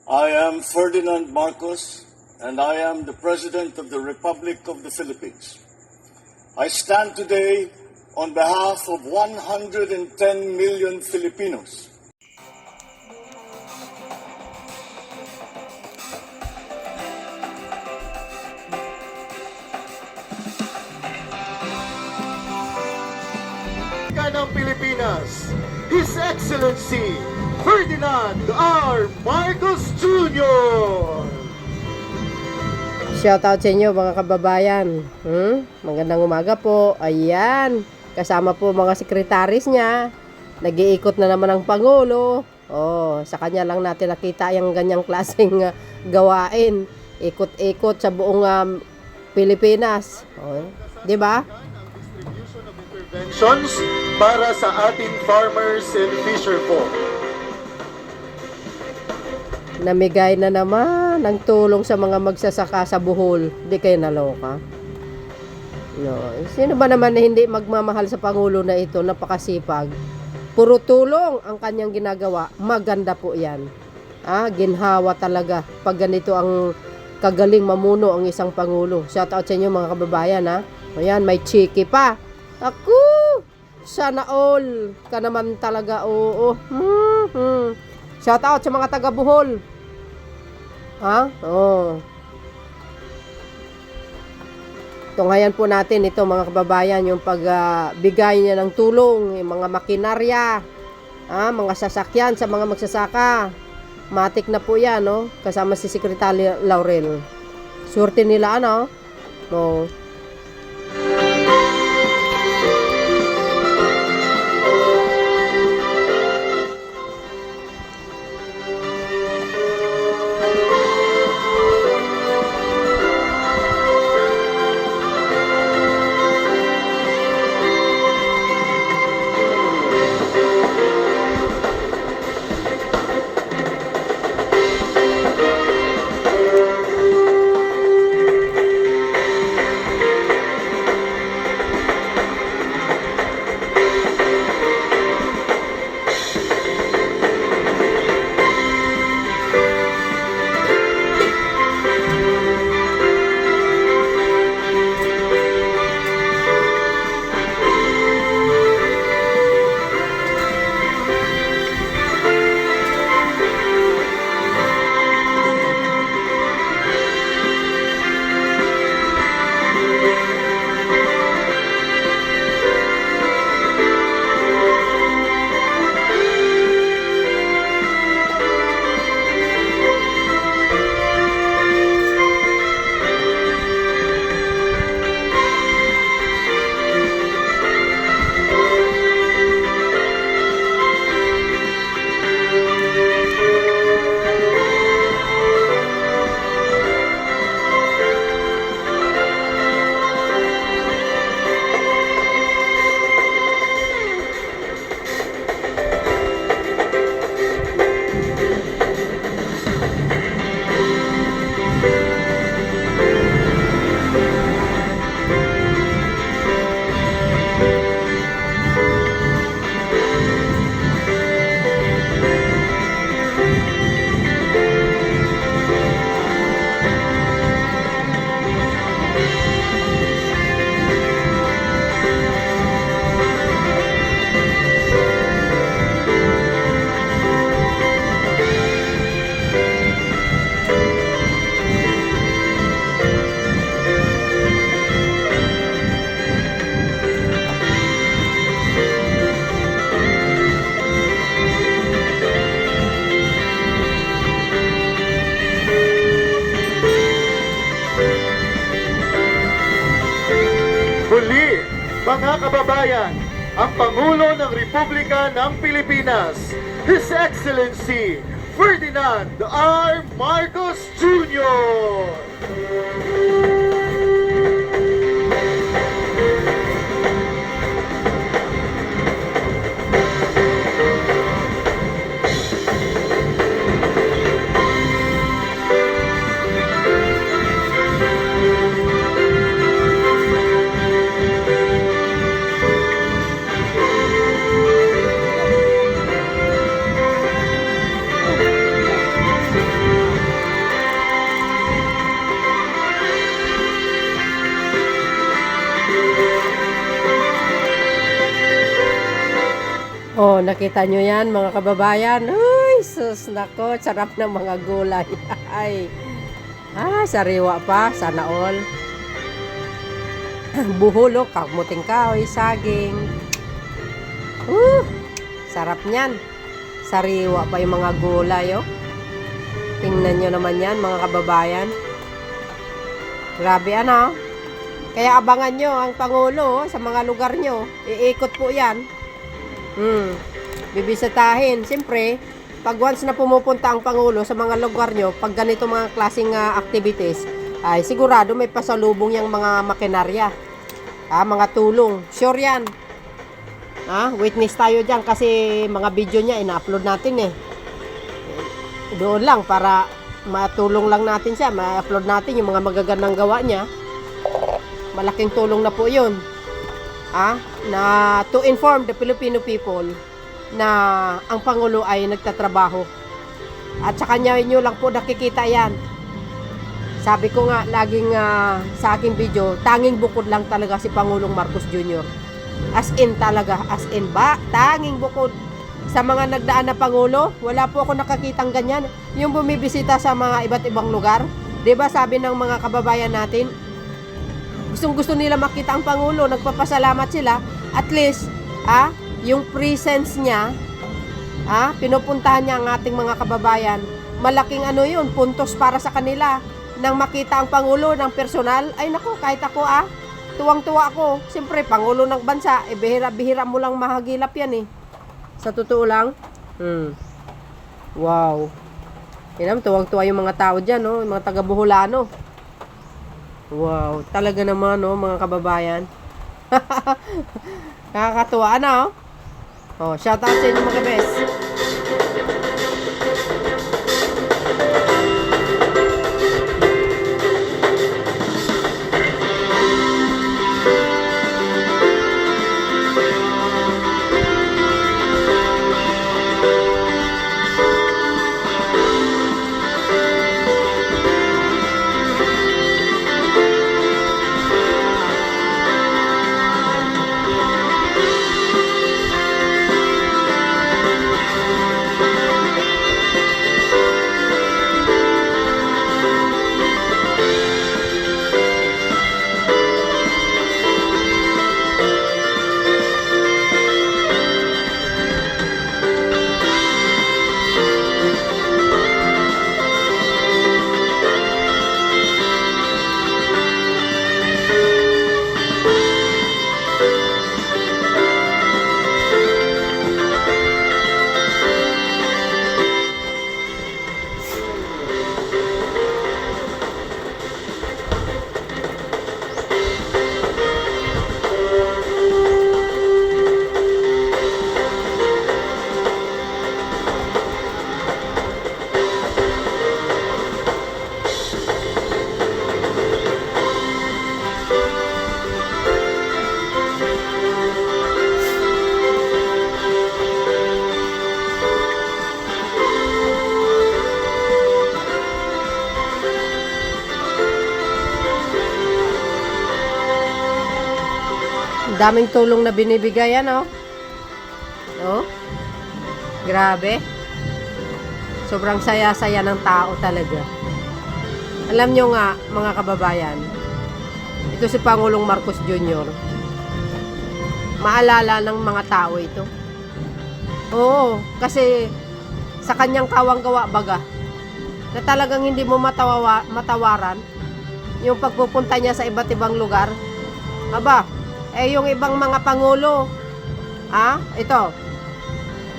I am Ferdinand Marcos, and I am the President of the Republic of the Philippines. I stand today on behalf of 110 million Filipinos. Ng Pilipinas, His Excellency Ferdinand R. Marcos Jr. Shoutout sa inyo mga kababayan. Magandang umaga po. Ayan, kasama po mga sekretaris niya. Nag-iikot na naman ang Pangulo. Sa kanya lang natin nakita yung ganyang klaseng gawain. Ikot-ikot sa buong Pilipinas. Di ba? Interventions para sa ating farmers and fisherfolk. Namigay na naman ng tulong sa mga magsasaka sa Bohol. Di kayo naloka? No. Sino ba naman na hindi magmamahal sa Pangulo na ito? Napakasipag. Puro tulong ang kanyang ginagawa. Maganda po yan. Ginhawa talaga. Pag ganito ang kagaling mamuno ang isang Pangulo. Shout out sa inyo mga kababayan. Ayan, may chiki pa. Ako! Sana all ka naman talaga. Oo. Shout out sa mga taga Bohol. Tunghayan po natin ito mga kababayan, yung pagbigay niya ng tulong, yung mga makinarya, mga sasakyan sa mga magsasaka. Matik na po yan, kasama si Secretary Laurel. Surte nila, Muli, mga kababayan, ang Pangulo ng Republika ng Pilipinas, His Excellency Ferdinand R. Marcos Jr. nakita nyo yan, mga kababayan. Uy, sus, nako, sarap ng mga gulay. Ay, sariwa pa, sana all. Buholo, kamuting kahoy, saging. Sarap niyan. Sariwa pa yung mga gulay, oh. Tingnan nyo naman yan, mga kababayan. Grabe, ano? Kaya abangan nyo ang Pangulo, sa mga lugar nyo. Iikot po yan. Bibisitahin. Siyempre, pag once na pumupunta ang Pangulo sa mga lugar nyo, pag ganito mga klaseng activities, ay sigurado may pasalubong yung mga makinarya. Mga tulong. Sure yan. Witness tayo dyan kasi mga video niya ina-upload natin eh. Doon lang para matulong lang natin siya. Ma-upload natin yung mga magagandang gawa niya. Malaking tulong na po yun. Na to inform the Filipino people na ang Pangulo ay nagtatrabaho. At sa kanya nyo lang po nakikita yan. Sabi ko nga laging sa aking video, tanging bukod lang talaga si Pangulong Marcos Jr. As in talaga, as in ba? Tanging bukod sa mga nagdaan na Pangulo, wala po ako nakakitang ganyan. Yung bumibisita sa mga iba't ibang lugar. 'Di ba sabi ng mga kababayan natin, gustong-gusto nila makita ang Pangulo, nagpapasalamat sila. At least, yung presence niya, pinupuntahan niya ang ating mga kababayan. Malaking yun, puntos para sa kanila. Nang makita ang Pangulo ng personal, ay naku, kahit ako tuwang-tuwa ako. Siyempre, Pangulo ng bansa, bihira-bihira mo lang mahagilap yan eh. Sa totoo lang. Wow. Yan, tuwang-tuwa yung mga tao dyan, no? Yung mga taga-Buholano. Wow, talaga naman, no, mga kababayan. Nakakatuwa, ano? Shout out sa inyo mga best. Daming tulong na binibigay, ano? Grabe. Sobrang saya-saya ng tao talaga. Alam nyo nga, mga kababayan, ito si Pangulong Marcos Jr. Maalala ng mga tao ito. Oo, kasi sa kanyang kawang-gawa baga, na talagang hindi mo matawaran yung pagpupunta niya sa iba't ibang lugar. Yung ibang mga pangulo, ito,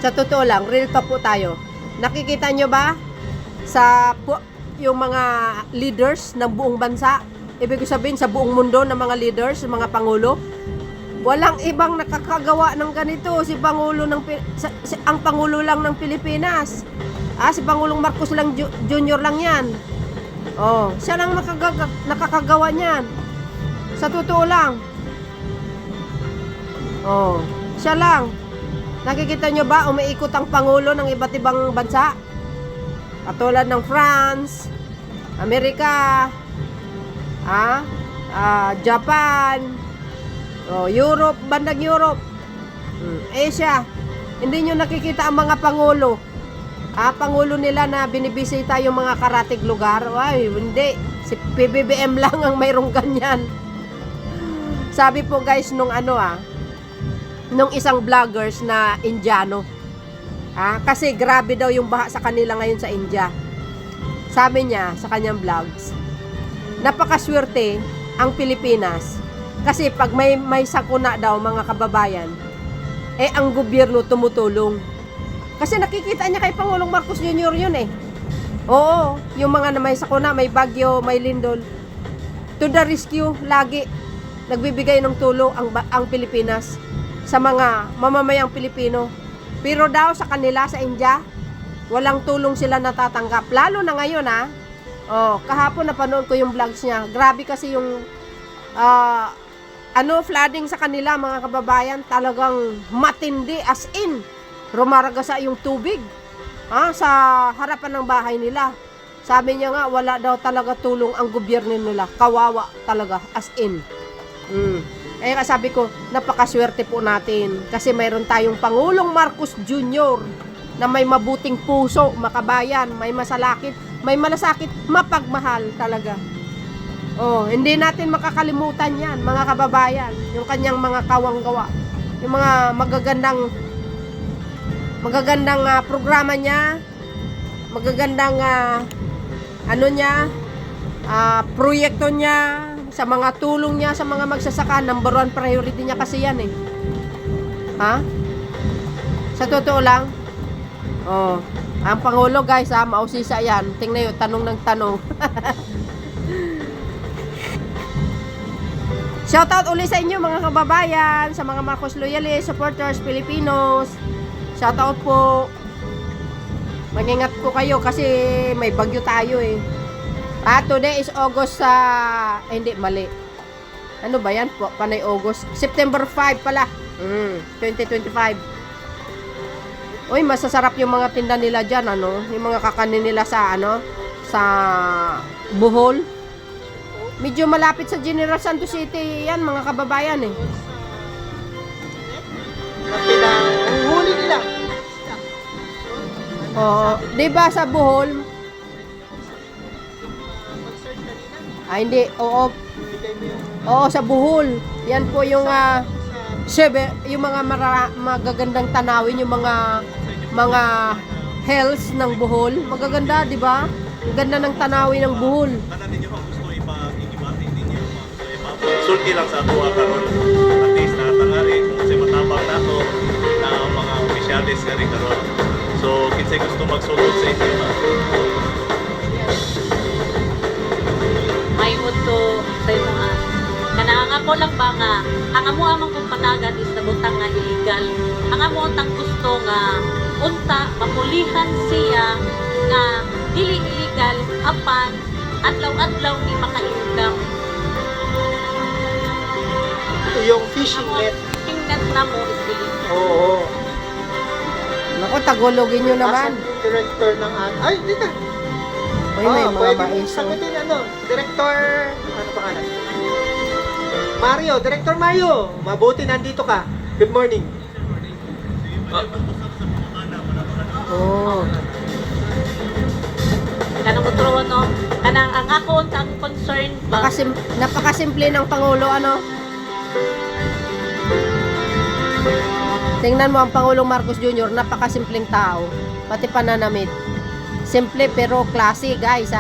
sa totoo lang, real talk po tayo. Nakikita nyo ba yung mga leaders ng buong bansa? Ibig sabihin sa buong mundo ng mga leaders, mga pangulo, walang ibang nakakagawa ng ganito. Ang Pangulo lang ng Pilipinas. Si Pangulong Marcos lang Jr. lang yan. Siya lang nakakagawa niyan. Sa totoo lang. Siya lang. Nakikita nyo ba, umiikot ang Pangulo ng iba't ibang bansa? Katulad ng France, Amerika, Japan, Europe, bandang Europe, Asia. Hindi nyo nakikita ang mga pangulo. Pangulo nila na binibisita yung mga karatig lugar. Ay, hindi. Si PBBM lang ang mayroong ganyan. Sabi po guys, nung nung isang vloggers na Indiano. Kasi grabe daw yung baha sa kanila ngayon sa India. Sabi niya sa kanyang vlogs, napakaswerte ang Pilipinas. Kasi pag may sakuna daw mga kababayan, ang gobyerno tumutulong. Kasi nakikita niya kay Pangulong Marcos Jr. yun eh. Oo, yung mga na may sakuna, may bagyo, may lindol. To the rescue, lagi nagbibigay ng tulong ang Pilipinas sa mga mamamayang Pilipino. Pero daw sa kanila, sa India, walang tulong sila natatanggap. Lalo na ngayon kahapon napanood ko yung vlogs niya. Grabe kasi yung flooding sa kanila mga kababayan. Talagang matindi as in. Rumaragasa yung tubig sa harapan ng bahay nila. Sabi niya nga, wala daw talaga tulong ang gobyerno nila. Kawawa talaga, as in. Kaya sabi ko, napakaswerte po natin. Kasi mayroon tayong Pangulong Marcos Jr. na may mabuting puso, makabayan, may malasakit, mapagmahal talaga. Hindi natin makakalimutan yan, mga kababayan. Yung kanyang mga kawanggawa. Yung mga magagandang programa niya, magagandang proyekto niya, sa mga tulong niya sa mga magsasaka. Number 1 priority niya kasi yan eh. Sa totoo lang, ang Pangulo guys, mausisa yan. Tingnan yun, tanong ng tanong. Shoutout ulit sa inyo mga kababayan, sa mga Marcos loyalists, supporters, Filipinos. Shoutout po. Mag-ingat po kayo kasi may bagyo tayo eh. Today is August hindi, mali. Ano ba yan po? Panay August. September 5 pala. 2025. Uy, masasarap yung mga tinda nila dyan, yung mga kakanin nila sa Bohol. Medyo malapit sa General Santos City yan, mga kababayan eh. Ang huli nila. Di ba sa Bohol? Hindi. Oo, sa Bohol. Yan po yung yung mga magagandang tanawin, yung mga hills ng Bohol. Magaganda, di ba? Ang ganda ng tanawin ng Bohol. Kanan ninyo ang gusto ibati ninyo. Sulti lang sa ato karon. At least natangari kung sa matabang nato na mga opisyalis nga rin karon. So, kinsay gusto magsulod sa inyo na. May uto sa mga kanang ako lang ba nga ang amo amang kong panagan is nabutang nga illegal. Ang amo tang gusto nga unta mapulihan siya nga dili illegal apan adlaw-adlaw ni maka-income. Yung fishing net. Fishing net na mo is illegal. Oo. Naku, tagulogin nyo naman. As director ng ay, hindi ka. Uy, may mga pwede maiso. sagutin Director, ano pangalan? Mario, Director Mario. Mabuti nandito ka. Good morning. Kanang utro kanang ang ako ang concern ba Napakasimple ng Pangulo, Tingnan mo ang Pangulong Marcos Jr., napakasimpleng tao. Pati pananamit. Simple pero klase, guys,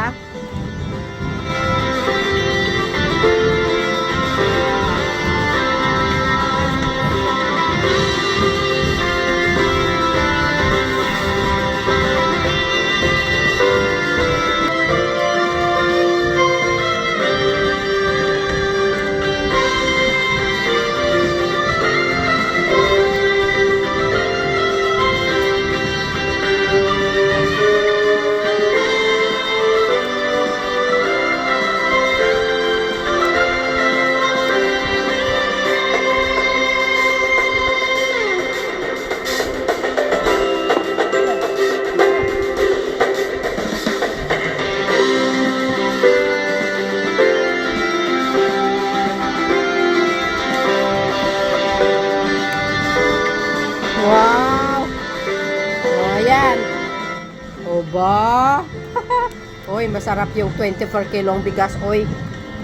Oy, masarap yung 24 kilong bigas. Oy,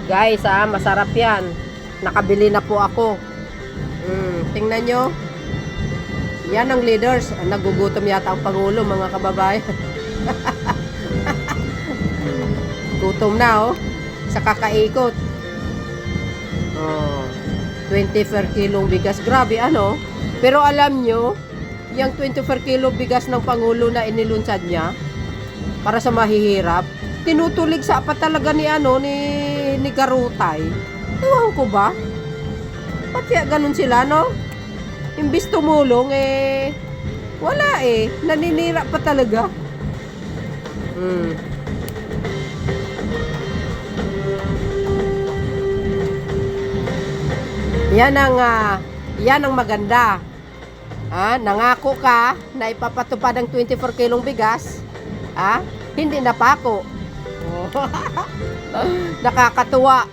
guys, masarap yan. Nakabili na po ako. Tingnan nyo. Yan ang leaders. Nagugutom yata ang Pangulo, mga kababayan. Gutom na, oh. Sa kakaikot. Oh, 24 kilong bigas. Grabe, ano? Pero alam nyo, yung 24 kilo bigas ng Pangulo na inilunsad niya para sa mahihirap, tinutulig sa pa talaga ni ni Garutay. Ewan ko ba? Ba't kaya ganun sila, no? Imbis tumulong, wala naninira pa talaga. Yan ang maganda. Nangako ka na ipapatupad ang 24 kilong bigas. Hindi napako. Nakakatuwa.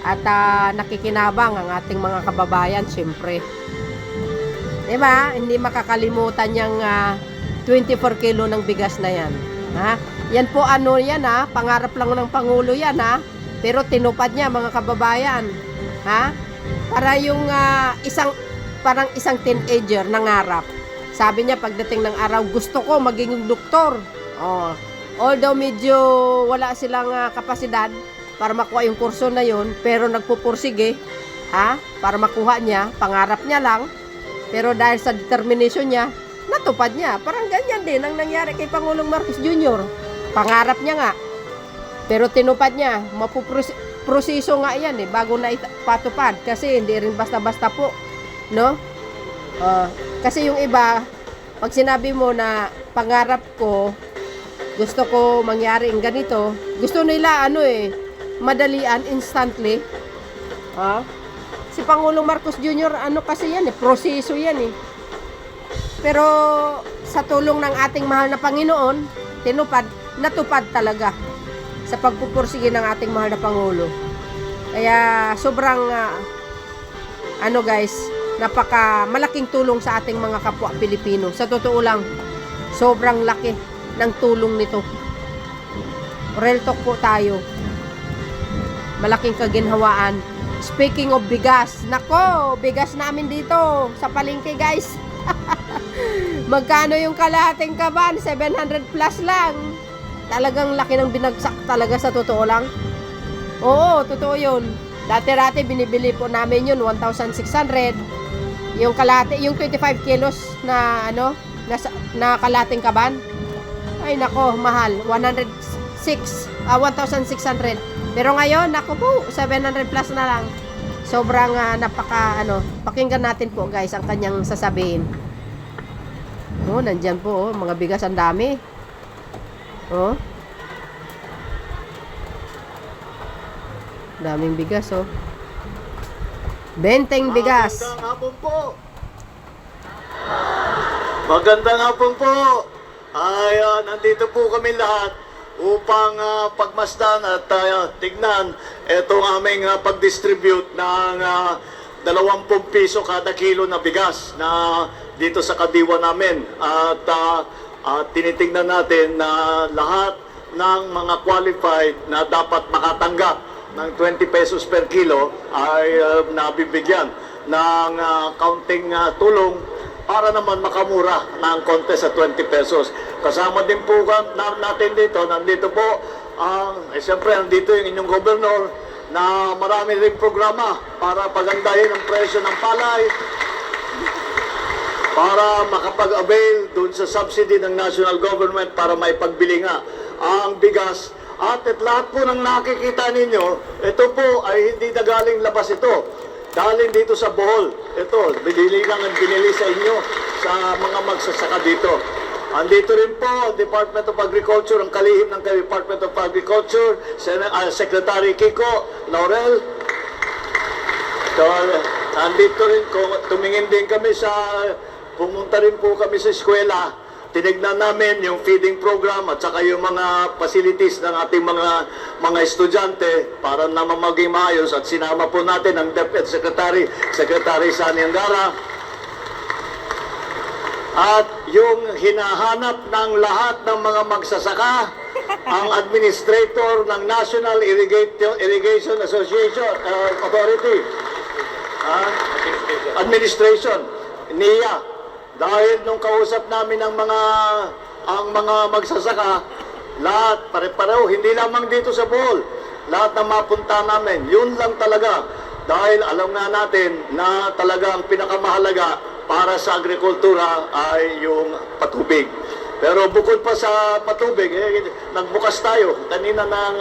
At nakikinabang ang ating mga kababayan, siyempre. Diba? Hindi makakalimutan yung 24 kilo ng bigas na yan. Yan po yan pangarap lang ng Pangulo yan pero tinupad niya, mga kababayan. Para yung parang isang teenager nangarap. Sabi niya pagdating ng araw, gusto ko maging doktor. Although medyo wala silang kapasidad para makuha yung kurso na yun, pero nagpupursige para makuha niya, pangarap niya lang. Pero dahil sa determination niya, natupad niya. Parang ganyan din ang nangyari kay Pangulong Marcos Jr. Pangarap niya nga, pero tinupad niya. Proseso nga yan bago na ipatupad, kasi hindi rin basta-basta po, no? Kasi yung iba, pag sinabi mo na pangarap ko, gusto ko mangyari ang ganito, gusto nila madalian, instantly. Si Pangulong Marcos Jr. kasi yan proseso yan Pero sa tulong ng ating mahal na Panginoon, natupad talaga sa pagpupursige ng ating mahal na Pangulo. Kaya sobrang guys, napaka malaking tulong sa ating mga kapwa Pilipino. Sa totoo lang, sobrang laki ng tulong nito. Real talk po tayo. Malaking kaginhawaan. Speaking of bigas, nako, bigas namin dito sa palengke, guys. Magkano yung kalahating kaban? 700 plus lang. Talagang laki ng binagsak talaga, sa totoo lang. Oo, totoo yun. Dati-rati binibili po namin yun 1,600. Yung kalahati, yung 25 kilos na na kalahating kaban. Ay nako, mahal. 1,600. Pero ngayon, nako po, 700 plus na lang. Sobrang pakinggan natin po, guys, ang kanyang sasabihin. Nandyan po, mga bigas, ang dami. Daming bigas, Benteng bigas. Magandang hapon po. Magandang hapon po. Nandito po kami lahat upang pagmasdan at tignan itong aming pag-distribute ng 20 piso kada kilo na bigas na dito sa kadiwa namin. At tinitingnan natin na lahat ng mga qualified na dapat makatanggap ng 20 pesos per kilo ay nabibigyan ng counting tulong para naman makamura ng konti sa 20 pesos. Kasama din po natin dito, nandito po, siyempre nandito yung inyong gobernador na marami rin programa para pagandahin ang presyo ng palay, para makapag-avail dun sa subsidy ng national government para may pagbili nga ang bigas. At lahat po ng nakikita ninyo, ito po ay hindi na galing labas ito. Galing dito sa Bohol. Ito, binili lang ang binili sa inyo sa mga magsasaka dito. Andito rin po, Department of Agriculture, ang kalihim ng Department of Agriculture, Secretary Kiko Laurel. So, andito rin, tumingin din kami pumunta rin po kami sa eskwela. Tinignan namin yung feeding program at saka yung mga facilities ng ating mga estudyante para naman maging maayos, at sinama po natin ang DepEd Secretary Sani Angara. At yung hinahanap ng lahat ng mga magsasaka ang administrator ng National Irrigation Association Authority. Administration, NIA. Dahil nung kausap namin ang mga magsasaka, lahat pare-pareho, hindi lamang dito sa Bohol, lahat na mapunta namin, yun lang talaga. Dahil alam nga natin na talagang pinakamahalaga para sa agrikultura ay yung patubig. Pero bukod pa sa patubig, nagbukas tayo kanina ng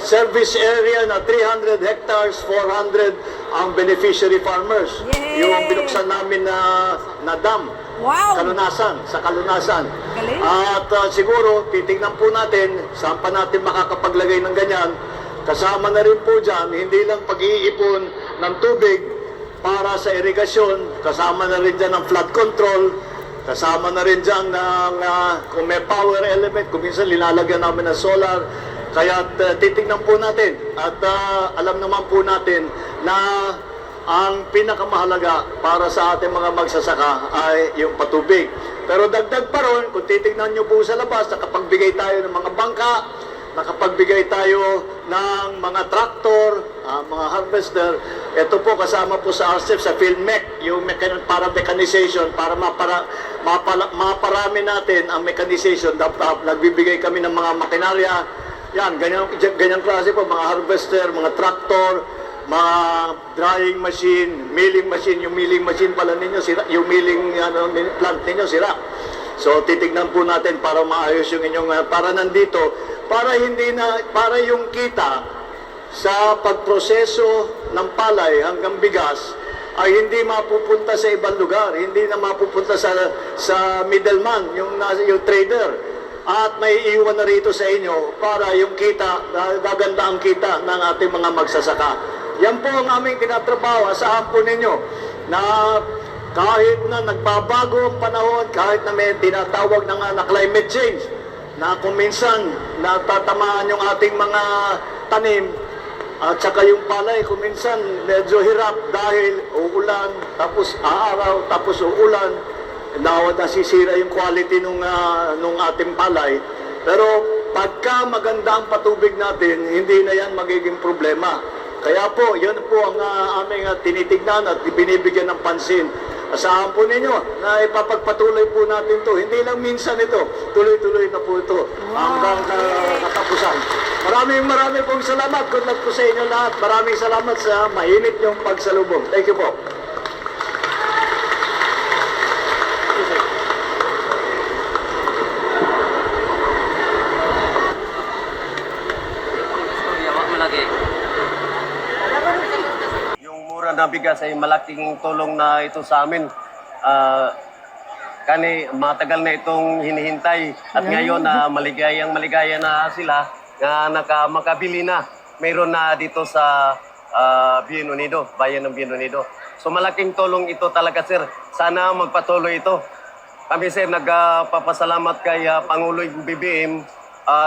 service area na 300 hectares, 400 ang beneficiary farmers. Yay! Yung binuksan namin na dam. Wow! Sa Kalunasan. Galing. At siguro, titignan po natin, saan pa natin makakapaglagay ng ganyan. Kasama na rin po dyan, hindi lang pag-iipon ng tubig para sa irigasyon, kasama na rin dyan ng flood control, kasama na rin dyan ng kung may power element, kung minsan linalagyan namin ng solar. Kaya titignan po natin at alam naman po natin na ang pinakamahalaga para sa ating mga magsasaka ay yung patubig. Pero dagdag pa ron, kung titignan nyo po sa labas, nakapagbigay tayo ng mga bangka, nakapagbigay tayo ng mga traktor, mga harvester. Ito po kasama po sa RCEP, sa PhilMech, yung para mechanization, para maparami natin ang mechanization. Nagbibigay kami ng mga makinarya. Yan, ganyan klase po, mga harvester, mga traktor, mga drying machine, milling machine. Yung milling machine pala ninyo, sira. Yung milling plant ninyo, sira. So, titignan po natin para maayos yung inyong, para nandito, para yung kita sa pagproseso ng palay hanggang bigas ay hindi mapupunta sa ibang lugar, hindi na mapupunta sa middleman, yung trader. At may iwan na rito sa inyo para yung kita, gaganda ang kita ng ating mga magsasaka. Yan po ang aming tinatrabaho. Asahan po ninyo na kahit na nagbabago ang panahon, kahit na may tinatawag na climate change, na kung minsan natatamaan yung ating mga tanim, at saka yung palay, kung minsan medyo hirap dahil uulan, tapos aaraw, tapos uulan, nasisira yung quality nung ating palay. Pero pagka maganda ang patubig natin, hindi na yan magiging problema. Kaya po, yun po ang aming tinitignan at binibigyan ng pansin. Asahan po ninyo na ipapagpatuloy po natin to. Hindi lang minsan ito, tuloy-tuloy na po ito hanggang katapusan. Maraming pong salamat. Good luck po sa inyo lahat. Maraming salamat sa mainit yung pagsalubong. Thank you po. Yung mura na bigas ay malaking tulong na ito sa amin. Matagal na itong hinihintay at ngayon na maligaya na sila na makabili na. Mayroon na dito sa Bien Unido, bayan ng Bien Unido. So malaking tulong ito talaga, sir. Sana magpatuloy ito. Kami, sir, nagpapasalamat kay Pangulong BBM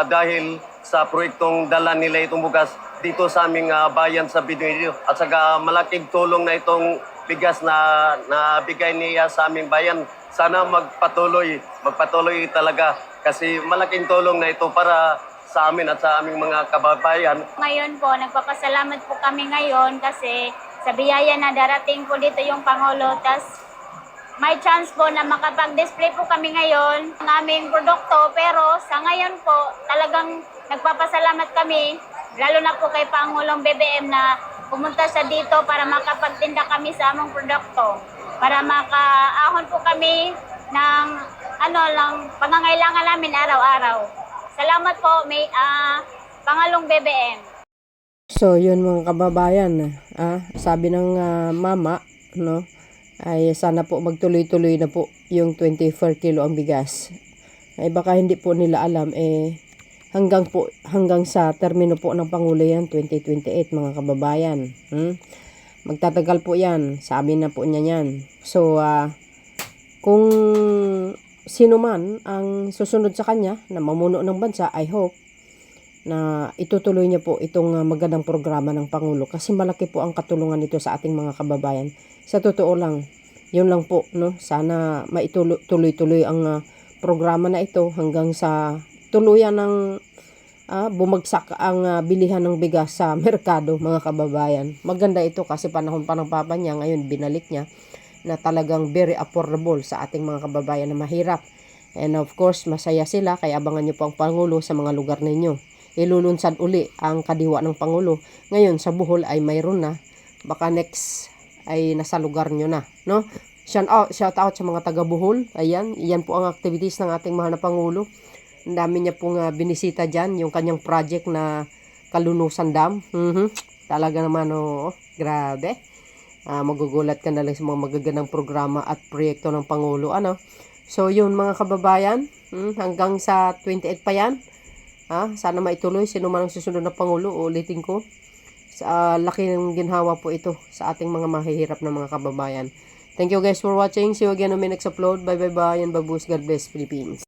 dahil sa proyektong dala nila itong bugas dito sa aming bayan sa Bien Unido. At saka malaking tulong na itong bigas na bigay niya sa aming bayan. Sana magpatuloy talaga kasi malaking tulong na ito para sa amin at sa aming mga kababayan. Ngayon po, nagpapasalamat po kami ngayon kasi sa biyaya na darating po dito yung Pangulo. Tas may chance po na makapag-display po kami ngayon ng aming produkto. Pero sa ngayon po, talagang nagpapasalamat kami, lalo na po kay Pangulong BBM na pumunta siya dito para makapagtinda kami sa among produkto. Para makaahon po kami ng pangangailangan namin araw-araw. Salamat po, Pangulong BBM. So, yun mga kababayan, sabi ng mama, no, ay sana po magtuloy-tuloy na po yung 24 kilo ang bigas. Ay baka hindi po nila alam, hanggang sa termino po ng Pangulo yan, 2028 mga kababayan. Magtatagal po yan, sabi na po niya yan. So, kung sino man ang susunod sa kanya na mamuno ng bansa, I hope na itutuloy niya po itong magandang programa ng Pangulo kasi malaki po ang katulungan nito sa ating mga kababayan. Sa totoo lang, yun lang po, no? Sana maituloy-tuloy ang programa na ito hanggang sa tuluyan ng bumagsak ang bilihan ng bigas sa merkado, mga kababayan. Maganda ito kasi panahon pa ng papa niya, ngayon binalik niya na talagang very affordable sa ating mga kababayan na mahirap. And of course, masaya sila, kaya abangan niyo po ang Pangulo sa mga lugar ninyo. Ilulunsad uli ang kadiwa ng Pangulo. Ngayon sa Bohol ay mayroon na, baka next ay nasa lugar nyo na, no? Shout out sa mga taga Bohol. Ayan, iyan po ang activities ng ating mahal na Pangulo. Ang dami niya pong binisita dyan, yung kanyang project na Kalunusan Dam. Talaga naman, grabe. Magugulat ka na lang sa mga magagandang programa at proyekto ng Pangulo. So yun mga kababayan, hanggang sa 28 pa yan. Sana maituloy, sino man ang susunod na Pangulo, ulitin ko. Laki ng ginhawa po ito sa ating mga mahihirap na mga kababayan. Thank you guys for watching. See you again on my next upload. Bye bye bye and babush. God bless Philippines.